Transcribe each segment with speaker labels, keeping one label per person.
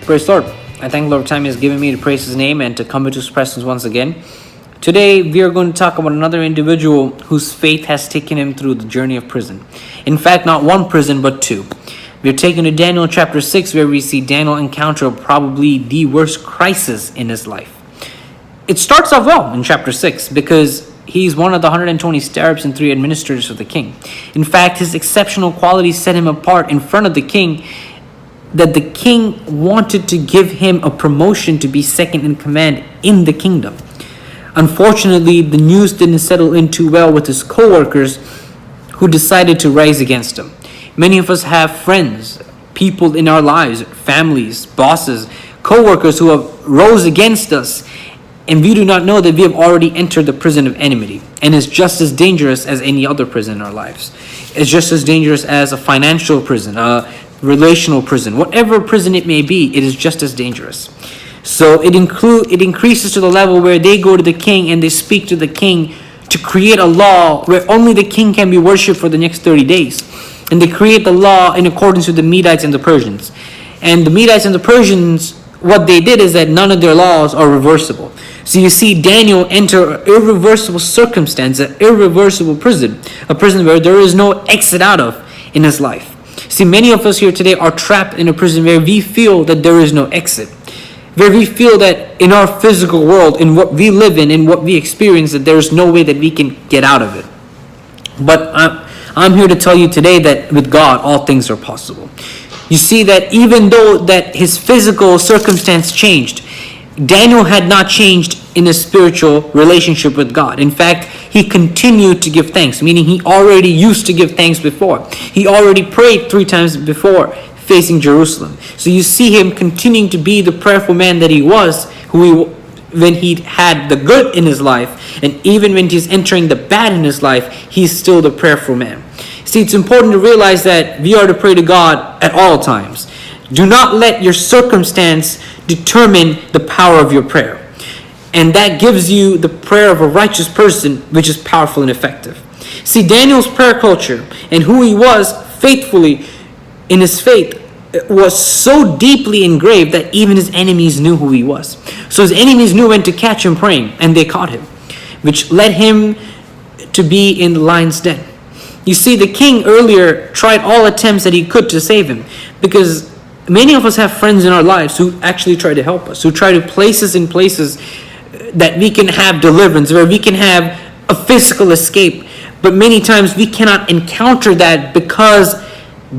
Speaker 1: Praise the Lord. I thank the Lord for time He has given me to praise His name and to come into His presence once again. Today, we are going to talk about another individual whose faith has taken him through the journey of prison. In fact, not one prison, but two. We are taken to Daniel chapter 6, where we see Daniel encounter probably the worst crisis in his life. It starts off well in chapter 6 because he's one of the 120 scarabs and 3 administrators of the king. In fact, his exceptional qualities set him apart in front of the king, that the king wanted to give him a promotion to be second in command in the kingdom. Unfortunately, the news didn't settle in too well with his co-workers, who decided to rise against him. Many of us have friends, people in our lives, families, bosses, co-workers who have rose against us, and we do not know that we have already entered the prison of enmity, and it's just as dangerous as any other prison in our lives. It's just as dangerous as a financial prison, a relational prison, whatever prison it may be. It is just as dangerous. So it increases to the level where they go to the king and they speak to the king to create a law where only the king can be worshipped for the next 30 days. And they create the law in accordance with the Medites and the Persians. And the Medites and the Persians, what they did is that none of their laws are reversible. So you see Daniel enter an irreversible circumstance, an irreversible prison, a prison where there is no exit out of in his life. See, many of us here today are trapped in a prison where we feel that there is no exit, where we feel that in our physical world, in what we live in what we experience, that there is no way that we can get out of it. But I'm here to tell you today that with God, all things are possible. You see that even though that his physical circumstance changed, Daniel had not changed in his spiritual relationship with God. In fact, he continued to give thanks, meaning he already used to give thanks before. He already prayed 3 times before facing Jerusalem. So you see him continuing to be the prayerful man that he was, when he had the good in his life, and even when he's entering the bad in his life, he's still the prayerful man. See, it's important to realize that we are to pray to God at all times. Do not let your circumstance determine the power of your prayer. And that gives you the prayer of a righteous person, which is powerful and effective. See, Daniel's prayer culture and who he was faithfully in his faith was so deeply engraved that even his enemies knew who he was. So his enemies knew when to catch him praying, and they caught him, which led him to be in the lion's den. You see, the king earlier tried all attempts that he could to save him, because many of us have friends in our lives who actually try to help us, who try to place us in places that we can have deliverance, where we can have a physical escape. But many times we cannot encounter that because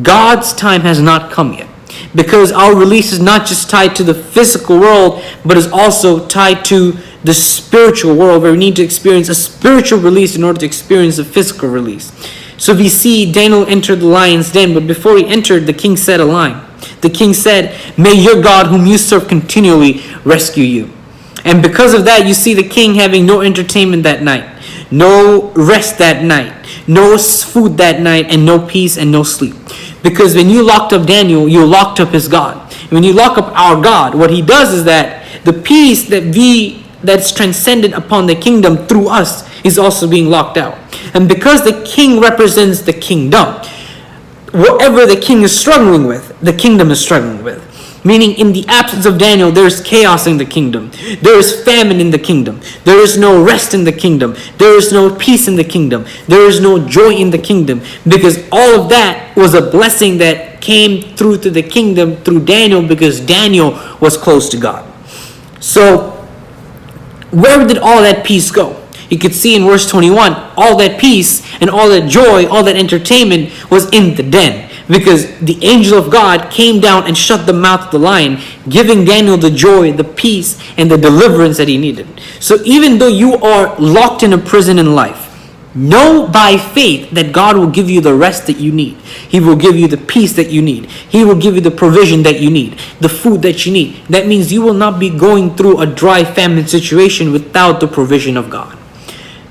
Speaker 1: God's time has not come yet. Because our release is not just tied to the physical world, but is also tied to the spiritual world, where we need to experience a spiritual release in order to experience a physical release. So we see Daniel enter the lion's den, but before he entered, the king said a line. The king said, "May your God whom you serve continually rescue you." And because of that, you see the king having no entertainment that night, no rest that night, no food that night, and no peace and no sleep. Because when you locked up Daniel, you locked up his God. When you lock up our God, what he does is that the peace that's transcended upon the kingdom through us is also being locked out. And because the king represents the kingdom, whatever the king is struggling with, the kingdom is struggling with. Meaning, in the absence of Daniel, there is chaos in the kingdom. There is famine in the kingdom. There is no rest in the kingdom. There is no peace in the kingdom. There is no joy in the kingdom. Because all of that was a blessing that came through to the kingdom through Daniel, because Daniel was close to God. So, where did all that peace go? You could see in verse 21, all that peace and all that joy, all that entertainment was in the den. Because the angel of God came down and shut the mouth of the lion, giving Daniel the joy, the peace, and the deliverance that he needed. So even though you are locked in a prison in life, know by faith that God will give you the rest that you need. He will give you the peace that you need. He will give you the provision that you need, the food that you need. That means you will not be going through a dry famine situation without the provision of God.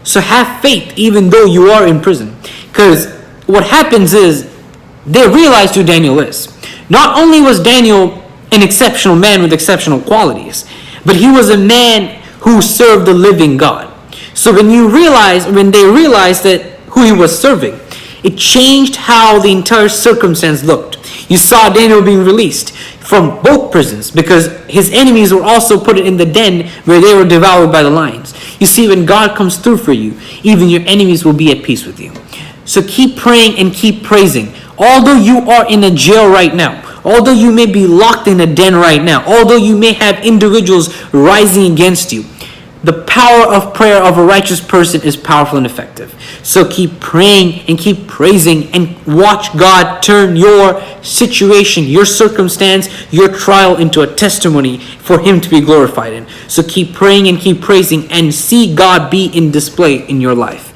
Speaker 1: So have faith even though you are in prison. Because what happens is, they realized who Daniel is. Not only was Daniel an exceptional man with exceptional qualities, but he was a man who served the living God. So when they realized that who he was serving, it changed how the entire circumstance looked. You saw Daniel being released. from both prisons, because his enemies were also put in the den where they were devoured by the lions. You see, when God comes through for you, even your enemies will be at peace with you. So keep praying and keep praising. Although you are in a jail right now, although you may be locked in a den right now, although you may have individuals rising against you, the power of prayer of a righteous person is powerful and effective. So keep praying and keep praising and watch God turn your situation, your circumstance, your trial into a testimony for Him to be glorified in. So keep praying and keep praising and see God be in display in your life.